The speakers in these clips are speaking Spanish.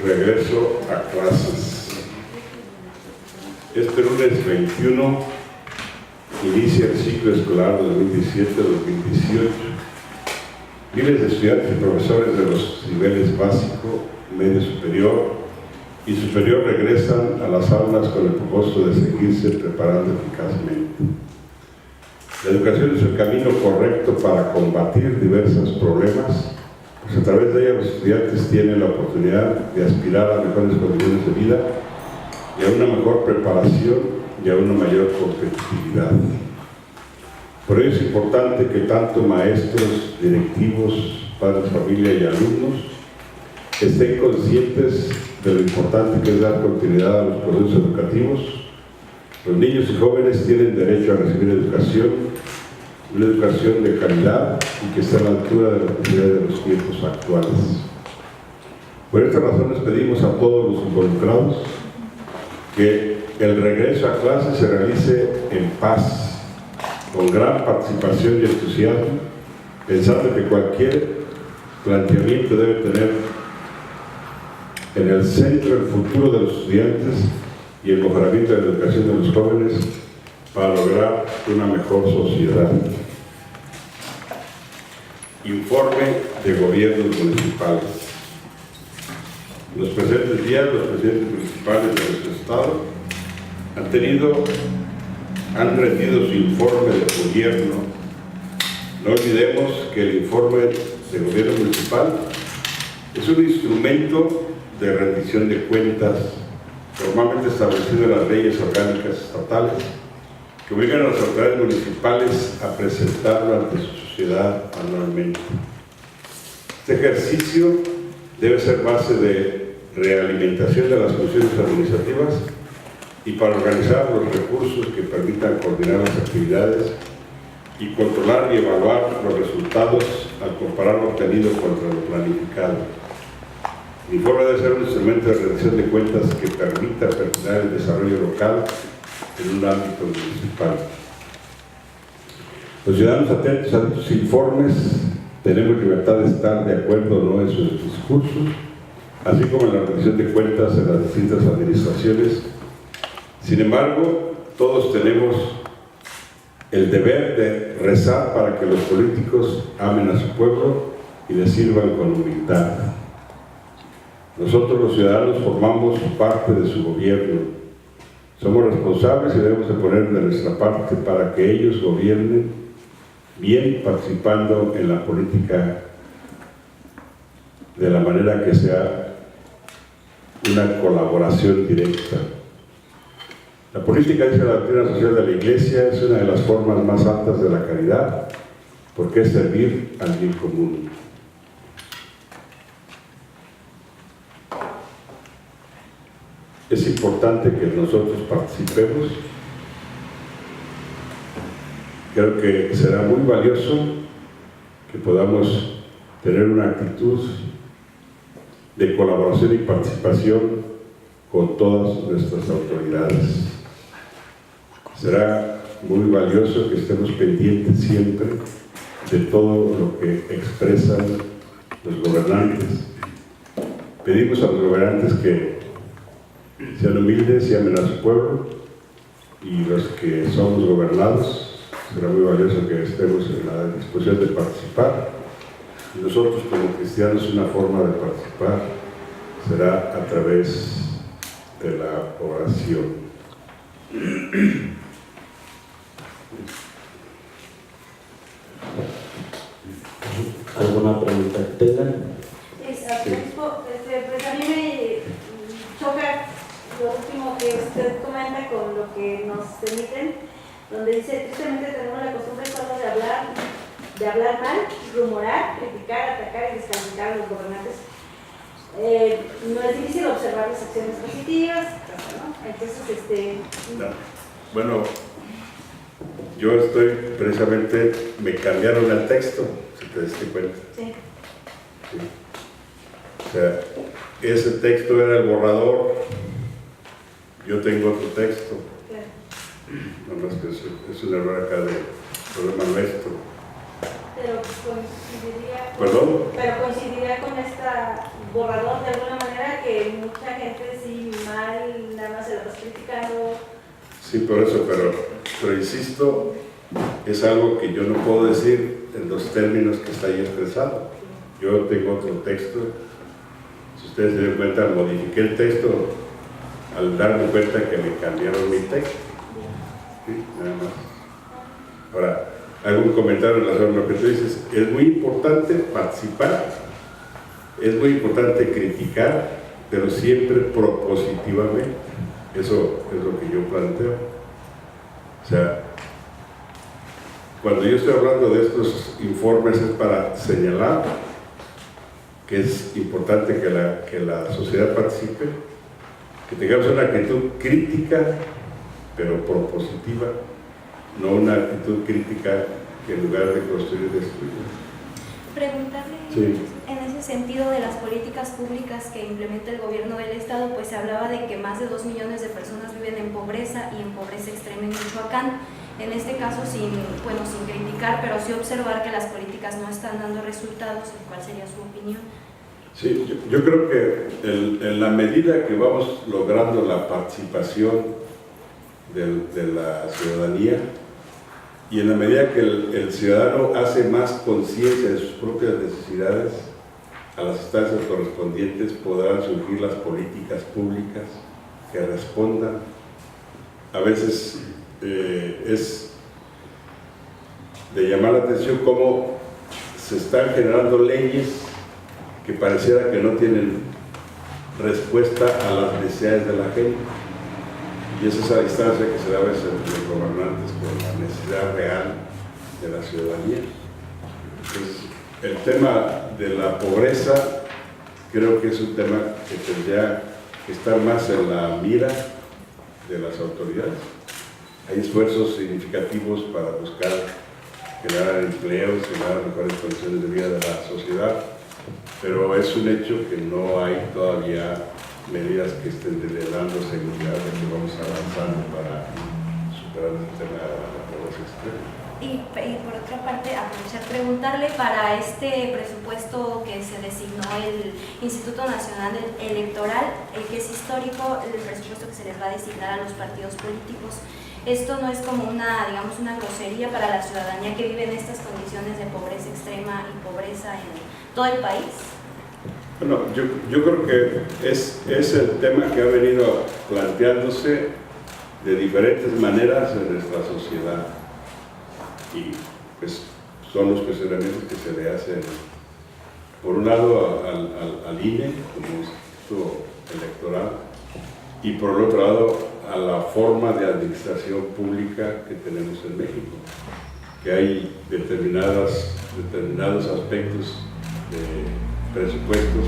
regreso a clases. Este lunes 21 inicia el ciclo escolar 2017-2018. Miles de estudiantes y profesores de los niveles básico, medio superior y superior regresan a las aulas con el propósito de seguirse preparando eficazmente. La educación es el camino correcto para combatir diversos problemas, pues a través de ella los estudiantes tienen la oportunidad de aspirar a mejores condiciones de vida y a una mejor preparación y a una mayor competitividad. Por ello es importante que tanto maestros, directivos, padres de familia y alumnos estén conscientes de lo importante que es dar continuidad a los procesos educativos. Los niños y jóvenes tienen derecho a recibir educación, una educación de calidad y que esté a la altura de las necesidades de los tiempos actuales. Por esta razón les pedimos a todos los involucrados que el regreso a clases se realice en paz, con gran participación y entusiasmo, pensando que cualquier planteamiento debe tener en el centro el futuro de los estudiantes y el mejoramiento de la educación de los jóvenes para lograr una mejor sociedad. Informe de gobiernos municipales. Los presentes días, los presidentes municipales de nuestro estado han rendido su informe de gobierno. No olvidemos que el informe de gobierno municipal es un instrumento de rendición de cuentas normalmente establecido en las leyes orgánicas estatales que obligan a las autoridades municipales a presentarlo ante su sociedad anualmente. Este ejercicio debe ser base de realimentación de las funciones administrativas y para organizar los recursos que permitan coordinar las actividades y controlar y evaluar los resultados al comparar lo obtenido contra lo planificado. El informe debe ser un instrumento de rendición de cuentas que permita perfilar el desarrollo local en un ámbito municipal. Los ciudadanos atentos a estos informes tenemos libertad de estar de acuerdo o no en sus discursos, así como en la rendición de cuentas en las distintas administraciones. Sin embargo, todos tenemos el deber de rezar para que los políticos amen a su pueblo y le sirvan con humildad. Nosotros los ciudadanos formamos parte de su gobierno. Somos responsables y debemos de poner de nuestra parte para que ellos gobiernen bien, participando en la política de la manera que sea una colaboración directa. La política, dice la doctrina social de la Iglesia, es una de las formas más altas de la caridad, porque es servir al bien común. Es importante que nosotros participemos. Creo que será muy valioso que podamos tener una actitud de colaboración y participación con todas nuestras autoridades. Será muy valioso que estemos pendientes siempre de todo lo que expresan los gobernantes. Pedimos a los gobernantes que sean humildes y amen a su pueblo, y los que somos gobernados, será muy valioso que estemos en la disposición de participar. Y nosotros como cristianos, una forma de participar será a través de la oración. ¿Alguna pregunta que tengan? Pues a mí me choca lo último que usted comenta con lo que nos emiten, donde dice: tristemente tenemos la costumbre solo de hablar mal, rumorar, criticar, atacar y descalificar a los gobernantes. No es difícil observar las acciones positivas, ¿no? Entonces, No. Bueno, yo estoy precisamente, me cambiaron el texto, si te diste cuenta. Sí. Sí. O sea, ese texto era el borrador, yo tengo otro texto. Claro. No más que es un error acá de problema nuestro. Pero coincidiría ¿Perdón? Pero coincidiría con esta borrador de alguna manera que Sí, por eso, pero insisto, es algo que yo no puedo decir en los términos que está ahí expresado. Yo tengo otro texto. Si ustedes se dan cuenta, modifiqué el texto al darme cuenta que me cambiaron mi texto. ¿Sí? Nada más. Ahora, hago un comentario en relación a lo que tú dices. Es muy importante participar, es muy importante criticar, pero siempre propositivamente. Eso es lo que yo planteo. O sea, cuando yo estoy hablando de estos informes es para señalar que es importante que la sociedad participe, que tengamos una actitud crítica, pero propositiva, no una actitud crítica que en lugar de construir, destruye. Preguntarle, Sí. en ese sentido de las políticas públicas que implementa el gobierno del estado, pues se hablaba de que más de 2 millones de personas viven en pobreza y en pobreza extrema en Michoacán. En este caso, sin criticar, pero sí observar que las políticas no están dando resultados. ¿Cuál sería su opinión? Sí, yo creo que en la medida que vamos logrando la participación de la ciudadanía y en la medida que el ciudadano hace más conciencia de sus propias necesidades, a las instancias correspondientes podrán surgir las políticas públicas que respondan. A veces es de llamar la atención cómo se están generando leyes que pareciera que no tienen respuesta a las necesidades de la gente. Y es esa distancia que se da a veces entre los gobernantes con la necesidad real de la ciudadanía. Entonces, el tema de la pobreza creo que es un tema que tendría que estar más en la mira de las autoridades. Hay esfuerzos significativos para buscar generar empleos, generar mejores condiciones de vida de la sociedad, pero es un hecho que no hay todavía medidas que estén dando seguridad de que vamos avanzando para superar el tema de la pobreza extrema. Y por otra parte, aprovechar preguntarle para este presupuesto que se designó el Instituto Nacional Electoral, que es histórico, el presupuesto que se les va a designar a los partidos políticos. Esto no es como una grosería para la ciudadanía que vive en estas condiciones de pobreza extrema y pobreza en todo el país. Bueno, yo creo que es el tema que ha venido planteándose de diferentes maneras en nuestra sociedad. Y pues son los cuestionamientos que se le hacen, por un lado al INE como instituto electoral y por el otro lado a la forma de administración pública que tenemos en México, que hay determinados aspectos de presupuestos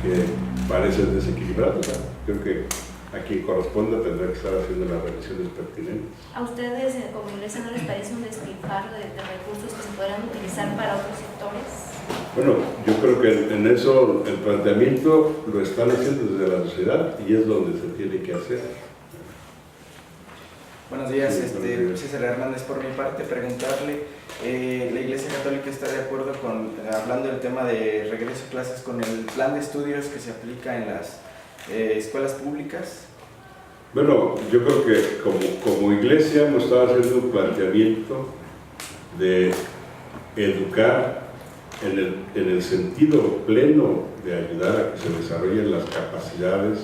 que parecen desequilibrados. Creo que a quien corresponda tendrá que estar haciendo las revisiones pertinentes. ¿A ustedes como iglesia no les parece un despilfarro de recursos que se podrán utilizar para otros sectores? Bueno, yo creo que en eso el planteamiento lo están haciendo desde la sociedad y es donde se tiene que hacer. Buenos días, Sí, César Hernández. Por mi parte, preguntarle, la Iglesia Católica está de acuerdo con, hablando del tema de regreso a clases, con el plan de estudios que se aplica en las escuelas públicas. Bueno, yo creo que como iglesia hemos estado haciendo un planteamiento de educar en el sentido pleno de ayudar a que se desarrollen las capacidades,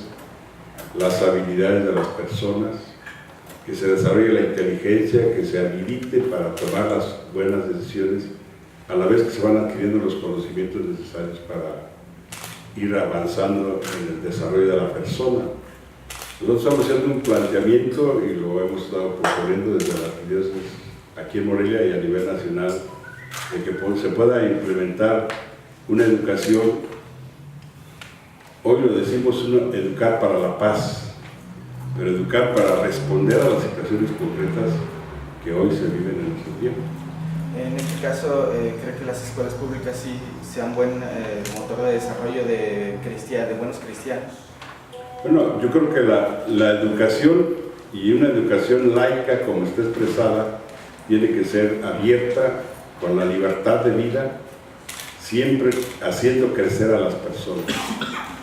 las habilidades de las personas, que se desarrolle la inteligencia, que se habilite para tomar las buenas decisiones, a la vez que se van adquiriendo los conocimientos necesarios para ir avanzando en el desarrollo de la persona. Nosotros estamos haciendo un planteamiento y lo hemos estado proponiendo desde las diócesis aquí en Morelia y a nivel nacional, de que se pueda implementar una educación, hoy lo decimos, educar para la paz, pero educar para responder a las situaciones concretas que hoy se viven en nuestro tiempo. En este caso, creo que las escuelas públicas sí sean buen motor de desarrollo de buenos cristianos. Bueno, yo creo que la educación, y una educación laica como está expresada, tiene que ser abierta, con la libertad de vida, siempre haciendo crecer a las personas.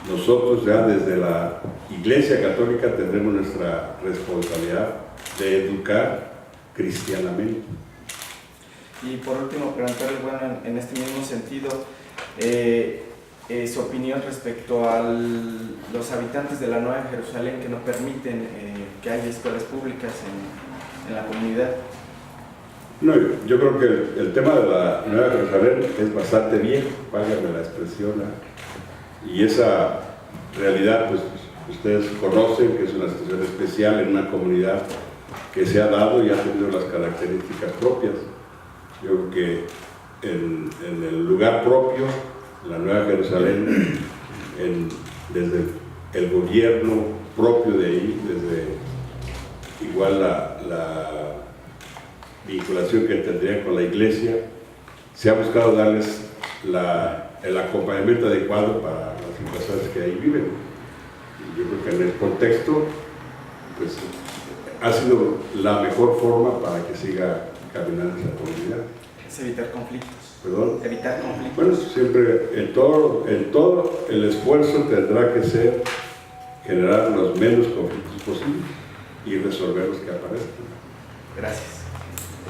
nosotros ya desde la Iglesia Católica tendremos nuestra responsabilidad de educar cristianamente. Y por último, preguntarle, bueno, en este mismo sentido, su opinión respecto a los habitantes de la Nueva Jerusalén que no permiten que haya escuelas públicas en la comunidad. No, yo creo que el tema de la Nueva Jerusalén es bastante viejo, válgame la expresión, y esa realidad, pues ustedes conocen que es una situación especial en una comunidad que se ha dado y ha tenido las características propias. Yo creo que en el lugar propio, la Nueva Jerusalén, desde el gobierno propio de ahí, desde igual la vinculación que tendría con la Iglesia, se ha buscado darles el acompañamiento adecuado para las situaciones que ahí viven. Y yo creo que en el contexto, pues, ha sido la mejor forma para que siga caminando esa comunidad. Es evitar conflictos. ¿Perdón? Evitar conflictos. Bueno, siempre, en todo el esfuerzo tendrá que ser generar los menos conflictos posibles y resolver los que aparezcan. Gracias.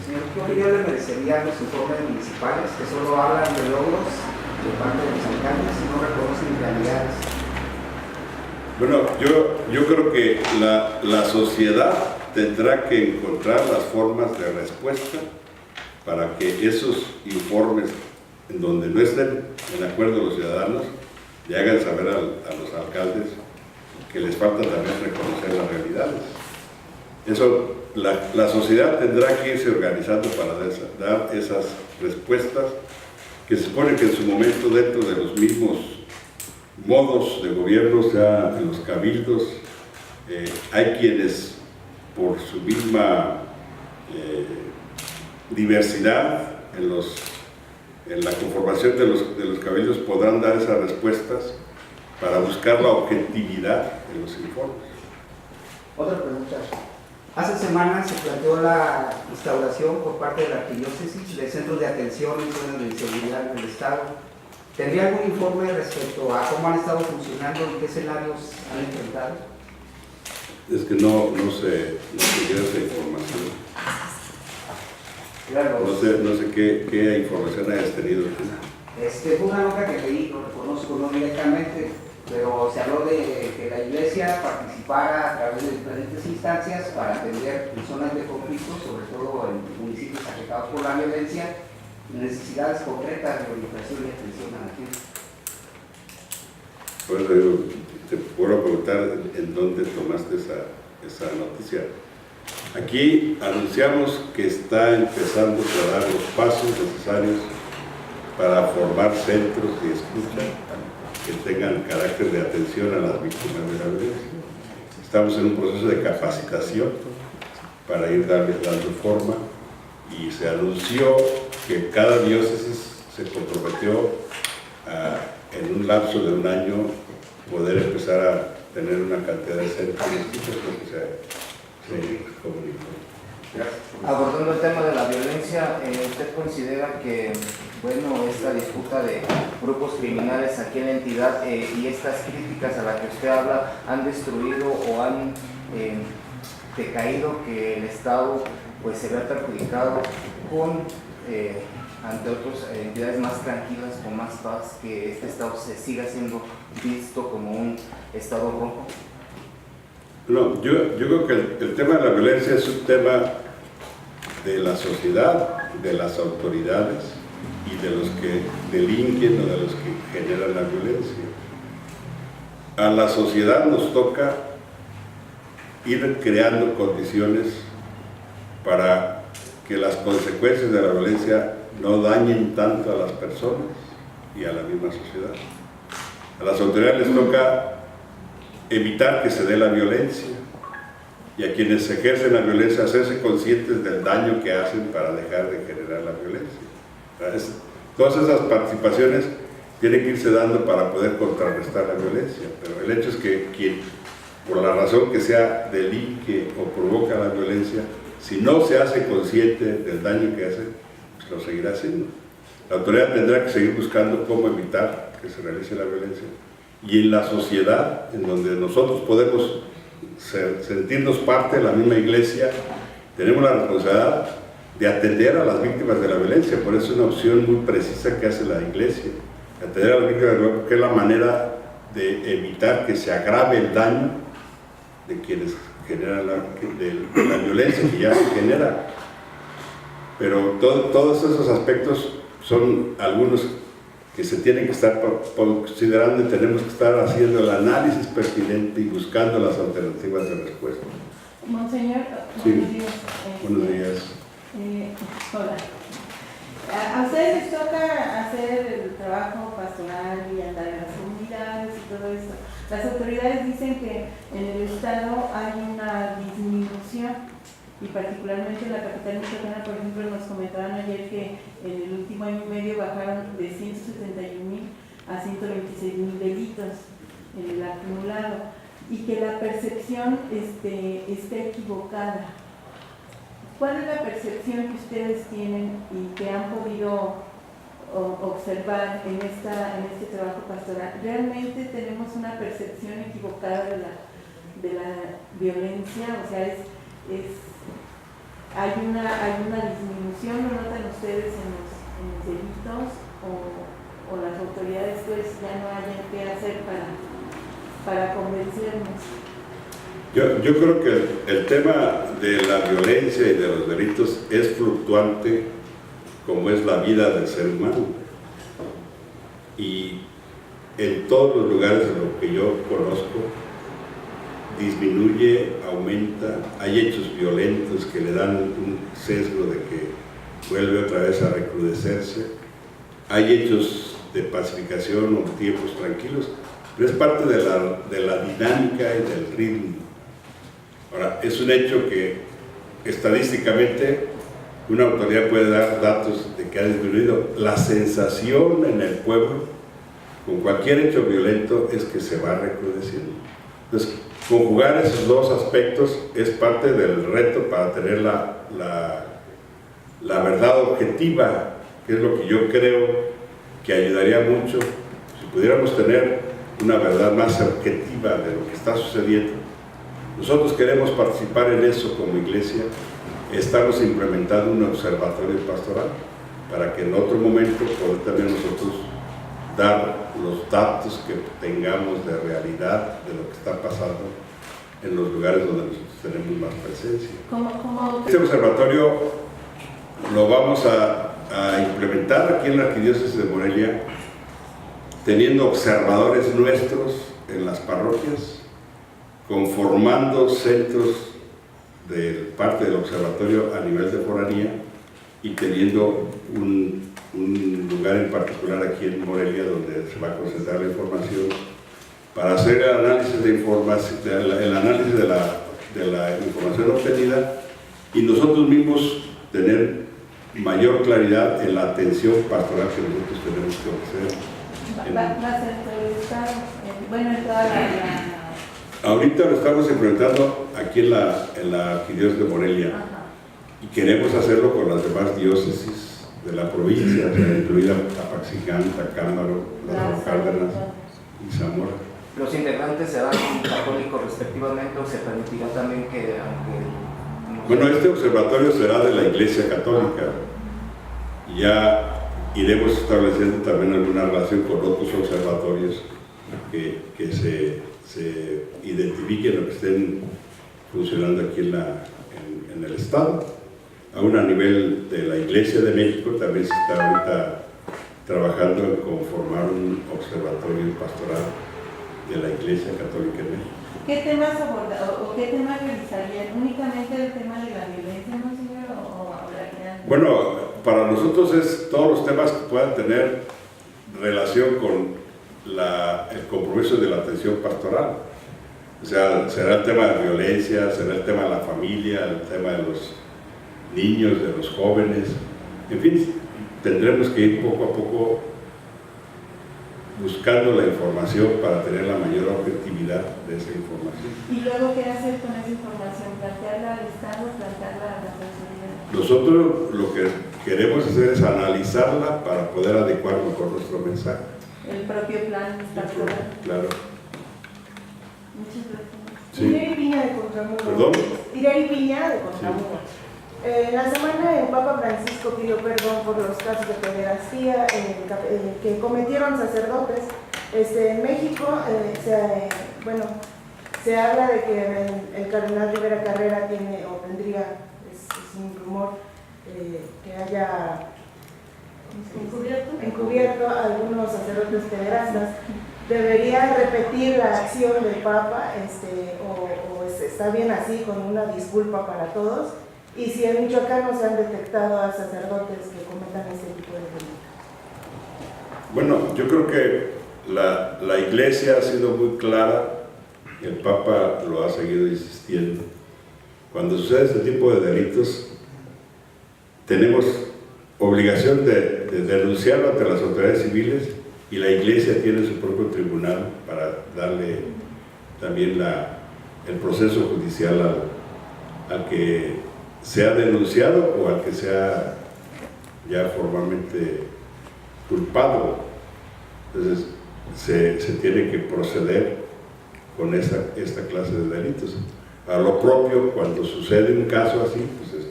Señor, ¿qué opinión le merecerían los informes municipales que solo hablan de logros de parte de los alcaldes y no reconocen realidades? Bueno, yo creo que la sociedad tendrá que encontrar las formas de respuesta para que esos informes, en donde no estén en acuerdo los ciudadanos, le hagan saber a los alcaldes que les falta también reconocer las realidades. Eso, la sociedad tendrá que irse organizando para dar esas respuestas, que se supone que en su momento, dentro de los mismos modos de gobierno, sea en los cabildos, hay quienes por su misma diversidad en la conformación de los cabildos podrán dar esas respuestas para buscar la objetividad en los informes. Otra pregunta. Hace semanas se planteó la instauración por parte de la arquidiócesis de centros de atención en zonas de inseguridad en el Estado. ¿Tendría algún informe respecto a cómo han estado funcionando y qué escenarios han enfrentado? Es que no sé esa información. Claro. No sé qué información hayas tenido. Fue una nota que leí, lo reconozco no directamente, pero se habló de que la Iglesia participara a través de diferentes instancias para atender zonas de conflicto, sobre todo en municipios afectados por la violencia, necesidades concretas de orientación y atención a la gente. Por eso digo, te puedo preguntar en dónde tomaste esa noticia. Aquí anunciamos que está empezando a dar los pasos necesarios para formar centros de escucha que tengan carácter de atención a las víctimas de la violencia. Estamos en un proceso de capacitación para ir dando forma, y se anunció que cada diócesis se comprometió en un lapso de un año poder empezar a tener una cantidad de centros de escucha que se comunicó. Abordando el tema de la violencia, ¿usted considera que, bueno, esta disputa de grupos criminales aquí en la entidad y estas críticas a las que usted habla han destruido o han decaído que el Estado pues se vea perjudicado con, ante otras entidades más tranquilas, con más paz, que este Estado se siga siendo visto como un Estado rojo? No, yo creo que el tema de la violencia es un tema de la sociedad, de las autoridades y de los que delinquen o de los que generan la violencia. A la sociedad nos toca ir creando condiciones para que las consecuencias de la violencia no dañen tanto a las personas y a la misma sociedad. A las autoridades les toca evitar que se dé la violencia, y a quienes ejercen la violencia hacerse conscientes del daño que hacen para dejar de generar la violencia. Todas esas participaciones tienen que irse dando para poder contrarrestar la violencia, pero el hecho es que quien, por la razón que sea, delinque o provoca la violencia, si no se hace consciente del daño que hace, pues lo seguirá haciendo. La autoridad tendrá que seguir buscando cómo evitar que se realice la violencia, y en la sociedad, en donde nosotros podemos sentirnos parte de la misma iglesia, tenemos la responsabilidad de atender a las víctimas de la violencia. Por eso es una opción muy precisa que hace la iglesia, atender a las víctimas de la violencia, porque es la manera de evitar que se agrave el daño de quienes generan de la violencia que ya se genera. Pero todos esos aspectos son algunos que se tienen que estar considerando y tenemos que estar haciendo el análisis pertinente y buscando las alternativas de respuesta. Monseñor, Sí. buenos días. Buenos días. Hola. A ustedes les toca hacer el trabajo pastoral y andar en las comunidades y todo esto. Las autoridades dicen que en el estado hay una disminución, y particularmente en la capital mexicana, por ejemplo, nos comentaban ayer que en el último año y medio bajaron de 171,000 a 126,000 delitos en el acumulado, y que la percepción está equivocada. ¿Cuál es la percepción que ustedes tienen y que han podido observar en este trabajo pastoral? ¿Realmente tenemos una percepción equivocada de la violencia? O sea, ¿hay una disminución, lo notan ustedes en los delitos, o las autoridades pues ya no hayan qué hacer para convencernos? Yo creo que el tema de la violencia y de los delitos es fluctuante, como es la vida del ser humano. Y en todos los lugares en los que yo conozco, disminuye, aumenta, hay hechos violentos que le dan un sesgo de que vuelve otra vez a recrudecerse, hay hechos de pacificación o tiempos tranquilos, pero es parte de la dinámica y del ritmo. Ahora, es un hecho que estadísticamente una autoridad puede dar datos de que ha disminuido. La sensación en el pueblo con cualquier hecho violento es que se va recrudeciendo. Entonces, conjugar esos dos aspectos es parte del reto para tener la verdad objetiva, que es lo que yo creo que ayudaría mucho si pudiéramos tener una verdad más objetiva de lo que está sucediendo. Nosotros queremos participar en eso como iglesia. Estamos implementando un observatorio pastoral para que en otro momento poder también nosotros dar los datos que tengamos de realidad de lo que está pasando en los lugares donde nosotros tenemos más presencia. Este observatorio lo vamos a implementar aquí en la Arquidiócesis de Morelia, teniendo observadores nuestros en las parroquias, conformando centros de parte del observatorio a nivel de foranía y teniendo un lugar en particular aquí en Morelia donde se va a concentrar la información para hacer el análisis de información, el análisis de la información obtenida, y nosotros mismos tener mayor claridad en la atención pastoral que nosotros tenemos que ofrecer. ¿Va a ser todo el estado? Bueno, en toda la... Ahorita lo estamos implementando aquí en la Arquidiócesis de Morelia. Ajá. Y queremos hacerlo con las demás diócesis de la provincia, o sea, incluida Apaxingán, Tacámbaro, Lázaro Cárdenas y Zamora. ¿Los integrantes serán católicos respectivamente o se permitirá también que Bueno, este observatorio será de la Iglesia Católica. Ya iremos estableciendo también alguna relación con otros observatorios que se identifiquen o que estén funcionando aquí en el Estado. Aún a nivel de la Iglesia de México también se está ahorita trabajando en conformar un observatorio pastoral de la Iglesia Católica en México. ¿Qué temas abordan o qué temas realizarían? ¿Únicamente el tema de la violencia, no señor? ¿O hablarían? Bueno, para nosotros es todos los temas que puedan tener relación con el compromiso de la atención pastoral. O sea, será el tema de violencia, será el tema de la familia, el tema de los niños, de los jóvenes. En fin, tendremos que ir poco a poco buscando la información para tener la mayor objetividad de esa información. ¿Y luego qué hacer con esa información? ¿Plantearla al Estado, plantearla a las autoridades? Nosotros lo que queremos hacer es analizarla para poder adecuar mejor nuestro mensaje. el propio plan pastoral. Claro. Muchas gracias. Sí. Ireri Piña de Contramuros. ¿Perdón? Ireri Piña de Contramuros. La semana el Papa Francisco pidió perdón por los casos de pederastía que cometieron sacerdotes. En México se habla de que el cardenal Rivera Carrera tiene o tendría, es un rumor, que haya encubierto a algunos sacerdotes pederastas. ¿Debería repetir la acción del Papa o está bien así con una disculpa para todos? Y si en Michoacán no se han detectado a sacerdotes que cometan este tipo de delitos. Bueno, yo creo que la Iglesia ha sido muy clara, el Papa lo ha seguido insistiendo. Cuando sucede este tipo de delitos, tenemos obligación de denunciarlo ante las autoridades civiles y la Iglesia tiene su propio tribunal para darle también el proceso judicial al que sea denunciado o al que sea ya formalmente culpado. Entonces se tiene que proceder con esta clase de delitos. A lo propio, cuando sucede un caso así, pues es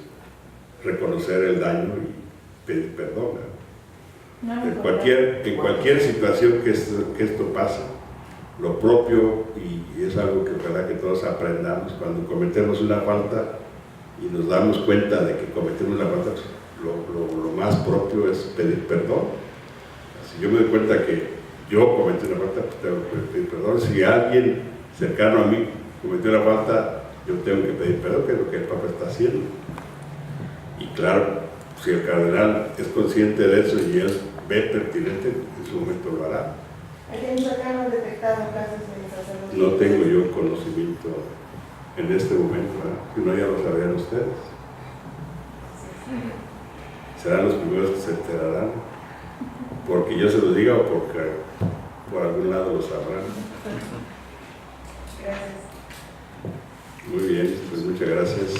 reconocer el daño y pedir perdón. En cualquier situación que esto pase, lo propio, y es algo que ojalá que todos aprendamos, cuando cometemos una falta y nos damos cuenta de que cometemos una falta, lo más propio es pedir perdón. Si yo me doy cuenta que yo cometí una falta, pues tengo que pedir perdón. Si alguien cercano a mí cometió una falta, yo tengo que pedir perdón, que es lo que el Papa está haciendo. Y claro, si el cardenal es consciente de eso y él ve pertinente, en su momento lo hará. ¿Aquí en Michoacán no han detectado casos de sacerdotes? No tengo yo conocimiento en este momento, ¿verdad? Si no, ya lo sabrían ustedes. Serán los primeros que se enterarán, porque yo se los diga o porque por algún lado lo sabrán. Gracias. Muy bien, pues muchas gracias.